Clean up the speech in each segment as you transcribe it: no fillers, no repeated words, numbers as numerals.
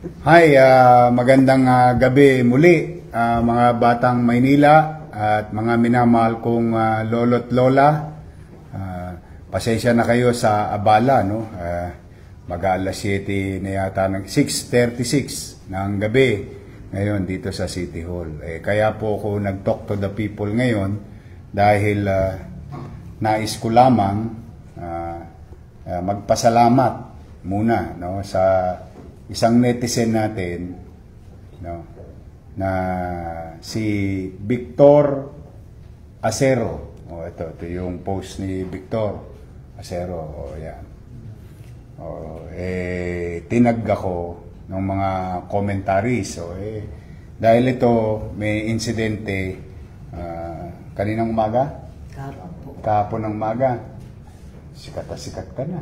Hi, magandang gabi muli mga batang Maynila at mga minamahal kong lolo't lola. Pasensya na kayo sa abala, no? Mag-alas 7 na yata ng 6:36 ng gabi ngayon dito sa City Hall. Kaya po ako nag-talk to the people ngayon dahil nais ko lamang magpasalamat muna, no, sa isang netizen natin, no, na si Victor Acero. Ito yung post ni Victor Acero. Yan. Tinag ako ng mga commentaries. Dahil ito may insidente kaninang umaga? Kahapon ng umaga. Sikat na sikat ka na.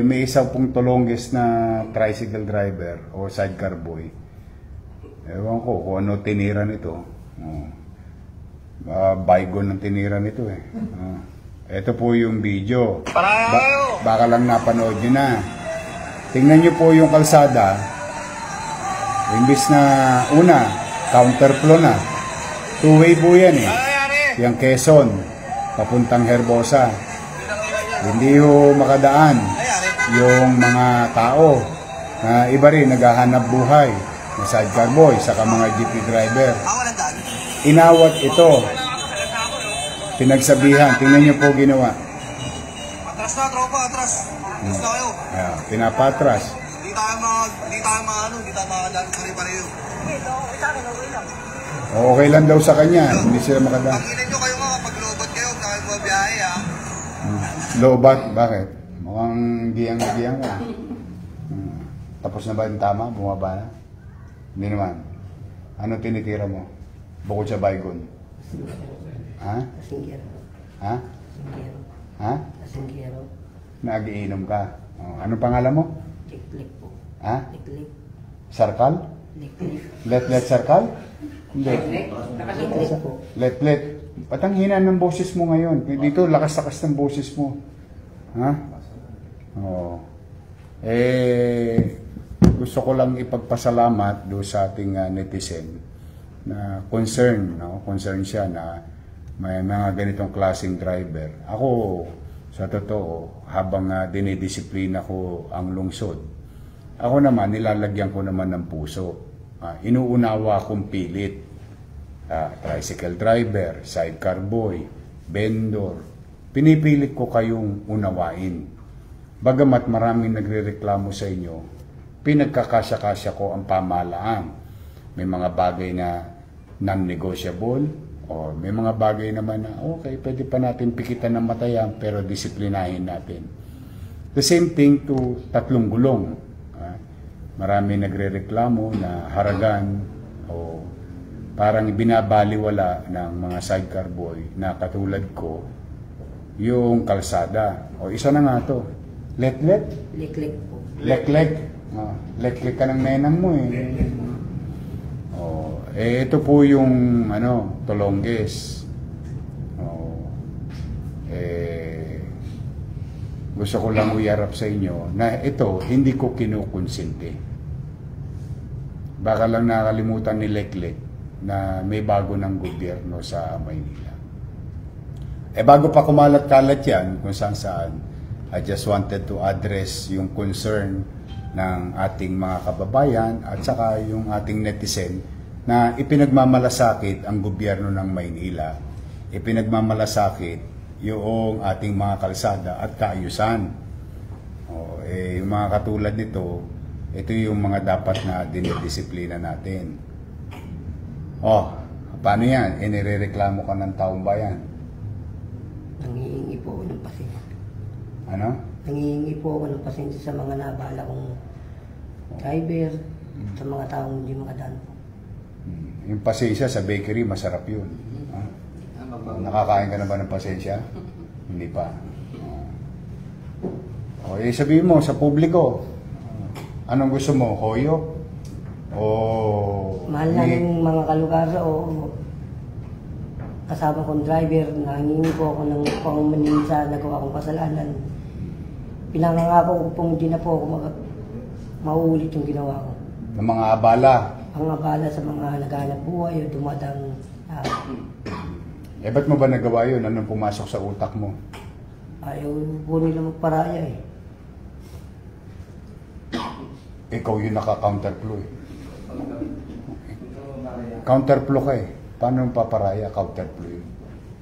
May isa pong tolongges na tricycle driver o sidecar boy. Ewan ko kung ano tinira nito. Baygon ng tinira nito eh. Ito po yung video. Baka lang napanood nyo na. Tingnan nyo po yung kalsada. Imbis na una, counterflow na. Two-way po yan eh. Yung Quezon, papuntang Herbosa. Hindi ho makadaan yung mga tao na iba rin naghahanap buhay na sidecar boy saka mga jeepney driver. Inawat ito. Pinagsabihan. Tingnan nyo po ginawa. Atras na, tropa, atras. Atras na kayo. Pinapatras. Hindi tayo makadaan sa pare-pareho. Okay lang daw sa kanya. Hindi sila makadaan. Pag-inan nyo kayo mga pag-lobot kayo, huwag na kayo mabiyahe ha. Lobat? Bakit? Mukhang giyang-giyang ka. Tapos na ba yung tama? Bumaba na? Hindi naman. Ano tinitira mo? Bukod sa baygon? Ha? Kasinggero. Ha? Kasinggero. Ha? Kasinggero. Nagiinom ka. Ano pangalan mo? Liklik po. Ha? Liklik. Sarkal? Liklik. Let Sarkal? Hindi. Liklik po. Let. Ba't ang hina ng boses mo ngayon? Dito, lakas-lakas ng boses mo. Ha? Gusto ko lang ipagpasalamat do sa ating netizen na concern, no? Concern siya na may mga ganitong klaseng driver. Ako, sa totoo, habang dinidisiplina ko ang lungsod, ako naman, nilalagyan ko naman ng puso. Inuunawa akong pilit. Tricycle driver, sidecar boy, vendor. Pinipilit ko kayong unawain. Bagamat maraming nagrereklamo sa inyo, pinagkakasya-kasya ko ang pamahalaan. May mga bagay na non-negotiable, o may mga bagay naman na okay, pwede pa natin pikitan ng matayan pero disiplinahin natin. The same thing to tatlong gulong. Marami nagrereklamo na haragan o parang binabaliwala ng mga sidecar boy na katulad ko yung kalsada. O isa na nga to. Let? Liklik po. Lek. Lek ka ng nenang mo eh. Ito po yung tolongges. Gusto ko lang iarap sa inyo na ito hindi ko kinukonsinti. Baka lang nakalimutan ni Leklek na may bago ng gobyerno sa Maynila. Bago pa kumalat-kalat yan kung saan, I just wanted to address yung concern ng ating mga kababayan at saka yung ating netizen na ipinagmamalasakit ang gobyerno ng Maynila. Ipinagmamalasakit yung ating mga kalsada at kaayusan. Yung mga katulad nito, ito yung mga dapat na dinidisiplina natin. Paano yan? Nirereklamo ka ng taong bayan. Nangihingi po ako ng pasensya. Ano? Nangihingi po ako ng pasensya sa mga nabala kong driver, sa mga taong hindi makadaan po. Yung pasensya sa bakery, masarap yun. Nakakain ka na ba ng pasensya? Hindi pa. Sabihin mo sa publiko, anong gusto mo? Hoyo? Mahal na yung mga kalugasa o kasama kong driver, nangingi po ako ng pangumanin sa nagawa kong kasalanan. Pinangangako ko pong hindi na po ako mauulit yung ginawa ko. Ng mga abala. Ang abala sa mga naghahanap buhay o dumadang Eh, ba't mo ba nagawa yun? Anong pumasok sa utak mo? ayaw po nila magparaya eh. Ikaw yung naka-counterflow eh. Counterflow ka eh. Paano yung paparaya? Counterflow yun.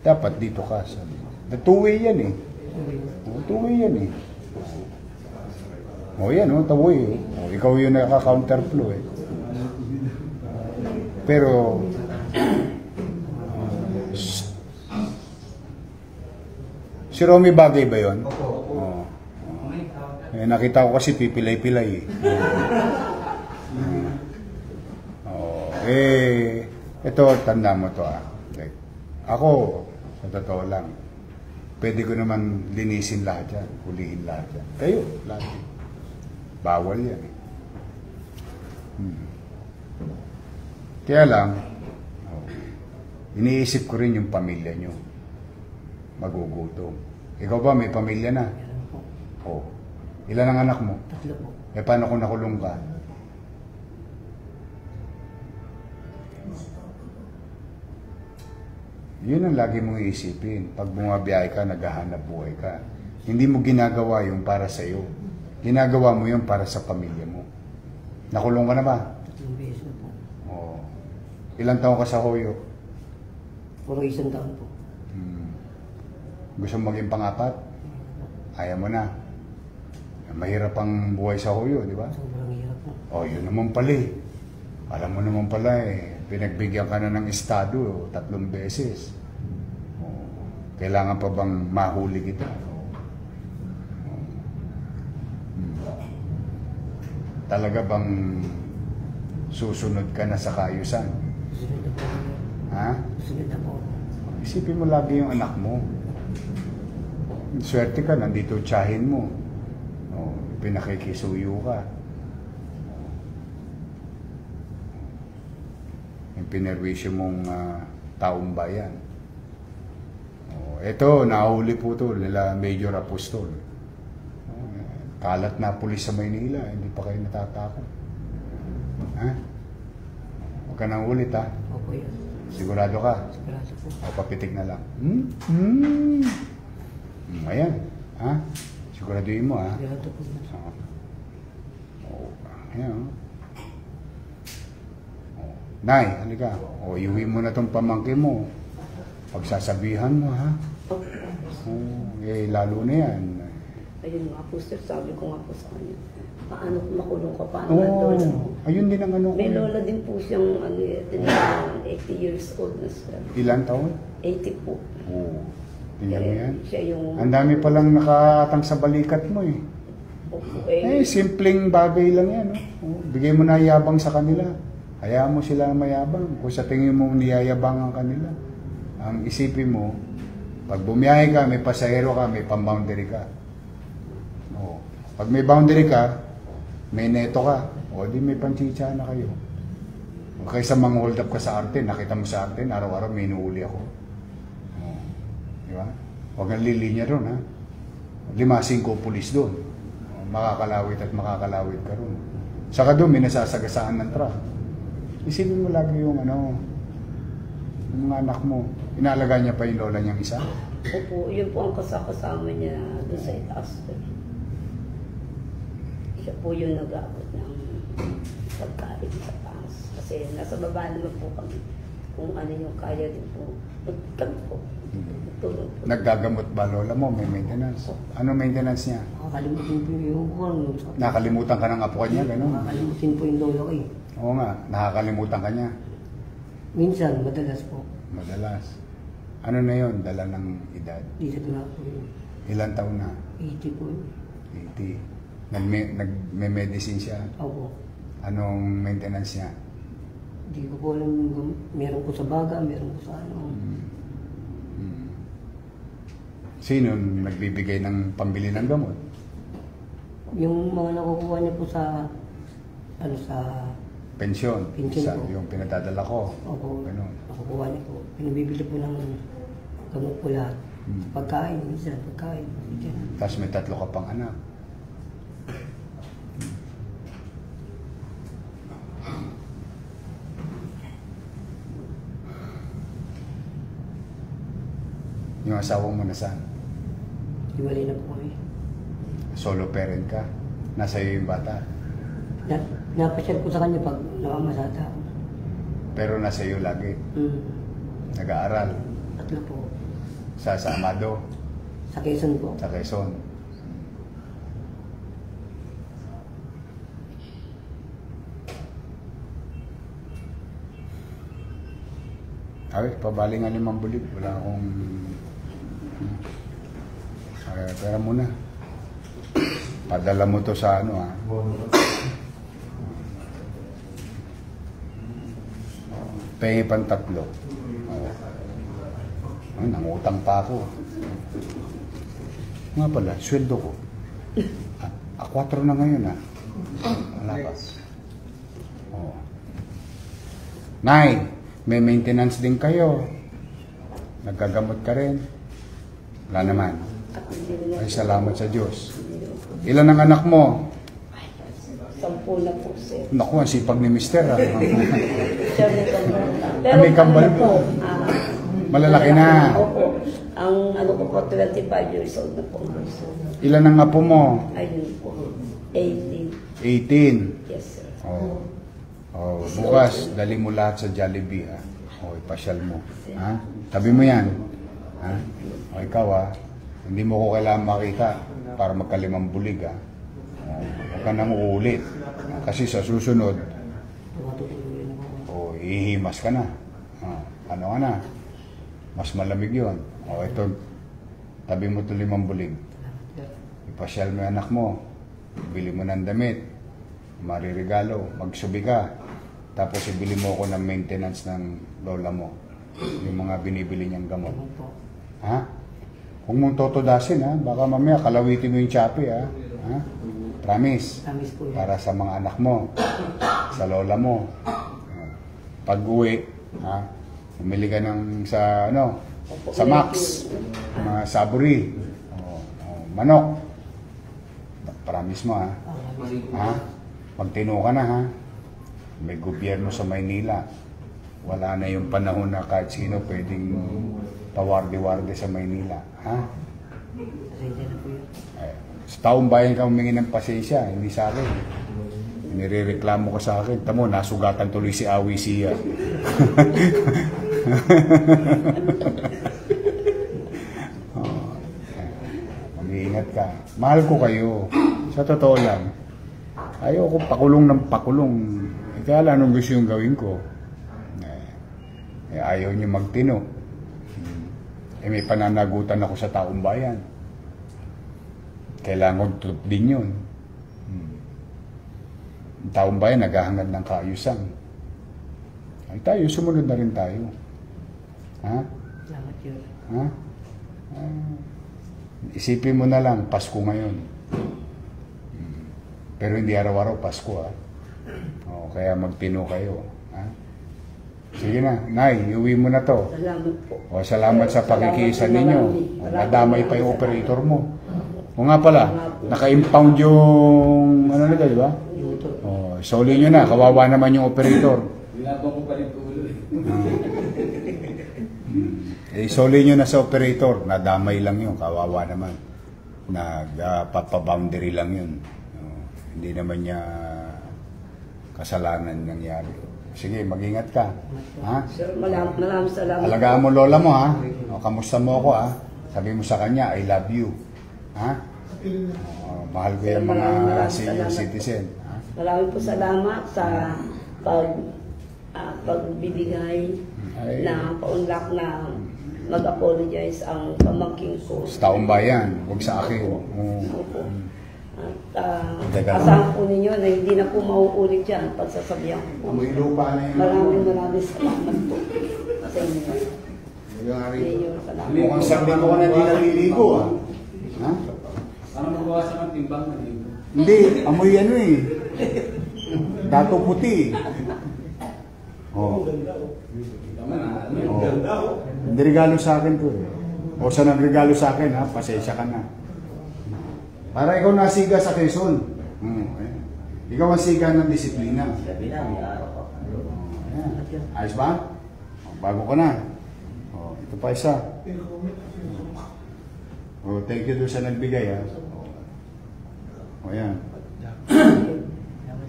Dapat dito ka. Two-way yan eh. Two-way yan eh. O yan o, two-way. Ikaw yung naka-counterflow eh. Pero si Romy bagay ba yun? Oo. Eh, nakita ko kasi pipilay-pilay eh. Ito, tanda mo to ah. Like, ako, sa totoo lang, pwede ko naman linisin lahat yan, hulihin lahat yan. Kayo, lahat. Bawal yan eh. Kaya lang, iniisip ko rin yung pamilya nyo. Magugutom. Ikaw ba, may pamilya na? Oo. Ilan ang anak mo? 3 po. Eh, paano kung nakulong ka? Yun ang lagi mong iisipin. Pag bumabiyahe ka, naghahanap buhay ka. Hindi mo ginagawa yung para sa iyo. Ginagawa mo yung para sa pamilya mo. Nakulong ka na ba? 3 beses na po. Oo. Ilang taon ka sa Hoyo? Puro 1 taon po. Gusto mo maging pang-apat? Ayaw mo na. Mahirap ang buhay sa Hoyo, di ba? Sobrang hirap po. Oh, yun naman pala eh. Alam mo naman pala eh, pinagbigyan ka na ng estado 3 beses. Oh, kailangan pa bang mahuli kita? Talaga bang susunod ka na sa kaayusan? Susunod na po. Ha? Susunod na po. Isipin mo lagi yung anak mo. Swerte ka, nandito tiyahin mo. Oh, pinakikisuyo ka. Yung pinerwisyo mong taong bayan. Oh, ito, nahuli po ito nila Major Apostol. Oh, kalat na pulis sa Maynila, hindi pa kayo natatakot. Ha? Huwag ka nang ulit ha. Opo yun. Sigurado ka? Sigurado po. O papitig na lang. Ayan. Ha? Siguraduhin mo ha. Sigurado po. Ayan. Nay, halika. O, iuwi mo na tong pamangkin mo. Pagsasabihan mo ha. Lalo na yan. Ayun nga po sir, sabi ko nga po sa kanya, paano kung makulong ka, paano Oo. ang lola mo? Ayun din ang ano ko. May lola din po siyang 80 years old na sir. Ilan taon? 80 po. Oo. Tingnan mo yan. Siya yung... Ang dami palang nakatang sa balikat mo eh. Opo, Simpleng bagay lang yan. Oh. Bigay mo na yabang sa kanila. Hayaan mo sila mayabang. Kung sa tingin mo niyayabang ang kanila. Ang isipin mo, pag bumiyahe ka, may pasahero ka, may pang-boundary ka. Oh. Pag may boundary ka, may neto ka. O di may panchicha na kayo. O kaysa mang-hold up ka sa arte, nakita mo sa arte, araw-araw may inuuli ako. Oh. Di ba? Huwag ang lilinya doon ha. 5-5 pulis doon. Oh, makakalawit at makakalawit ka ron. Saka doon, may nasasagasaan ng truck. Isipin mo lagi yung yung mga anak mo. Inalaga niya pa yung lola niyang isa. Opo, yun po ang kasama niya doon sa itaas. Siya po yung nag-aabot ng pagkain sa taas. Kasi nasa baba naman po kami. Kung ano yung kaya din po. Kami po. Tulong po. Naggagamot ba lola mo? May maintenance. Ano maintenance niya? Nakakalimutin po yung kung Nakalimutan ka ng apo niya, gano'n? nakakalimutin po yung lolo ko eh. Oo nga, nakakalimutan ka niya. Minsan, madalas po. Madalas. Ano na yon? Dala ng edad. Dito na po yun. Ilan taon na? 80 po yun. 80. Nagme-medicine siya. Opo. Anong maintenance niya? Hindi ko po alam yung meron ko sa baga, meron ko sa ano. Sino nagbibigay ng pambili ng gamot? Yung mga nakukuha niya po sa ano sa Pensyon. Pensyon po. Yung pinadadala ko. opo, Ganun. nakukuha niya po. Pinabibili po ng gamot po lahat. Pagkain, minsan pagkain. Minsan. Tapos may 3 ka pang anak. Yung asawa mo nasaan? Hiwalay na po kami. Solo parent ka? Nasa iyo yung bata? Napasyal ko sa kanya pag namamasada ako. Pero nasa iyo lagi? Hmm. Nag-aaral? Tatlo po. Sa Amado? Sa Quezon po. Sa Quezon? Ay, pabalingan ni Mambulig. Wala akong... Ay, pera muna. Padala mo to sa ano, ha? Pengi pang 3. Ay, nangutang pa ako. Nga pala, sweldo ko. 4 na ngayon, ha? Wala pa. Oh. Nay, may maintenance din kayo. Naggagamot ka rin. Wala naman. Ay, salamat sa Diyos. Ilan ang anak mo? 10 na po, sir. Naku, ang sipag ni Mister, ha? Siya may kambal. May kambal ano po. Malalaki na. Opo. Ang ano ko po, 25 years old na po. Ilan ang apo mo? Ayun po. 18. 18. Yes, sir. Oh. Oh, bukas, dali mo lahat sa Jollibee, ha? O, ipasyal mo. Ha? Tabi mo yan. Ha? O, ikaw, ha? Hindi mo ko kailangan makita para magkalimang bulig, ha? O, huwag ka nang uulit. Kasi sa susunod, Tumatutuloy na po. o, ihimas ka na. Ano ka na? Mas malamig yon. O, ito, tabi mo ito 5 bulig. Ipasyal mo yung anak mo. Bili mo ng damit. Mariregalo. Magsubi ka. Tapos ibili mo ako ng maintenance ng lola mo. Yung mga binibili niyang gamot. Ano po? Ha? Huwag mong totodasin, ha? Baka mamaya kalawitin mo yung Shopee, ha? Ha? Promise. Tamis po yan. Para sa mga anak mo. Sa lola mo. Pag-uwi, ha? Umili ka ng sa, ano? Sa Max. Mga saburi. Manok. Promise mo, ha? Ha? Magtino ka na, ha? May gobyerno sa Maynila. Wala na yung panahon na kahit sino pwedeng pawarde-warde sa Maynila. Ha? Pasensya na po yun. Sa taong bayan ka humingi ng pasensya, hindi sa akin. Nirereklamo ka sa akin. Tamo, nasugatan tuloy si Awi siya. Mag-iingat ka. Mahal ko kayo. Sa totoo lang. Ayaw ko pakulong ng pakulong. Kaya lang anong gusto yung gawin ko. Ayaw niyo magtino. May pananagutan ako sa taong bayan. Kailangan ko tutup din yun. Ang taong bayan naghahangad ng kaayusan. Ay tayo, sumunod na rin tayo. Ha? Salamat yun. Ha? Isipin mo na lang, Pasko ngayon. Pero hindi araw-araw Pasko, ha? O, kaya magtino kayo. Ha? Sige na, Nay, iuwi mo na to. Salamat po. O, salamat sa pakikiisa ninyo. O, nadamay pa yung operator mo. O nga pala, naka-impound yung, ano nito, di ba? O, soli nyo na, kawawa naman yung operator. Binabang ko pa rin tulo eh. Soli nyo na sa operator, nadamay lang yun, kawawa naman. Nagpapaboundary lang yun. Hindi naman niya kasalanan nangyari. Sige, mag-ingat ka. Ha? Sir, maraming salamat. Alagaan mo lola mo, ha? O, kamusta mo ako, ha? Sabi mo sa kanya, I love you. Ha? O, mahal ko yung mga senior citizen. Ha? Maraming po salamat sa pagbibigay Ay. na paunlak na mag-apologize ang pamangking ko. Sa taong bayan, huwag sa akin. Opo. At Teka lang. asahan po ninyo na hindi na po mauulit yan pagsasabihan ko po. May lupa na yun. Maraming salamat po sa inyo. Mayor, salamat. Mukhang sabi ko na hindi naliligo, ha? Ha? Ano mabawasan ang timbang na dito? Hindi, amoy ano eh. Dato puti. Oh. Tama na. Oh. Hindi regalo sa akin to eh. O sa nagregalo sa akin, ha? Pasensya ka na. Para ikaw nasiga sa Quezon. Ikaw ang siga ng disiplina. Ayos ba? Bago ko na. Ito pa isa. O, thank you doon sa nagbigay, ha. O, yan.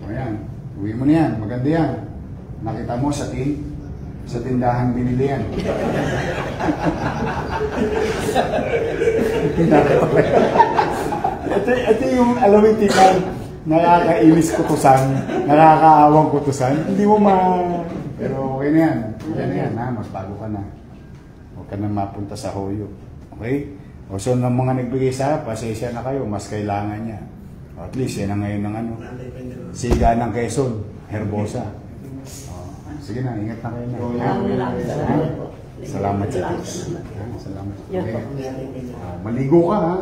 O, yan. Uwi mo na yan. Maganda yan. Nakita mo sa tindahan binili yan. ito yung, alam mo yung tingnan, nakakainis kutusan, nakakaawang kutusan. Hindi mo Pero okay na yan. Okay na yan, ha. Magbago ka na. Huwag ka na mapunta sa hoyo. Okay? O so, ng mga nagbigay sa pasensya na kayo, mas kailangan niya. O, at least, yan na ngayon ng ano. Siga ng Quezon, Herbosa. O, sige na, ingat na kayo na. Salamat sa Diyos. Salamat. Okay. Maligo ka, ha?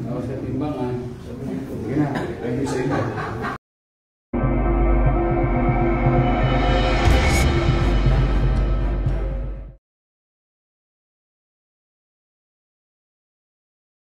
Tapos sa timbangan. Sige na, thank you sa inyo.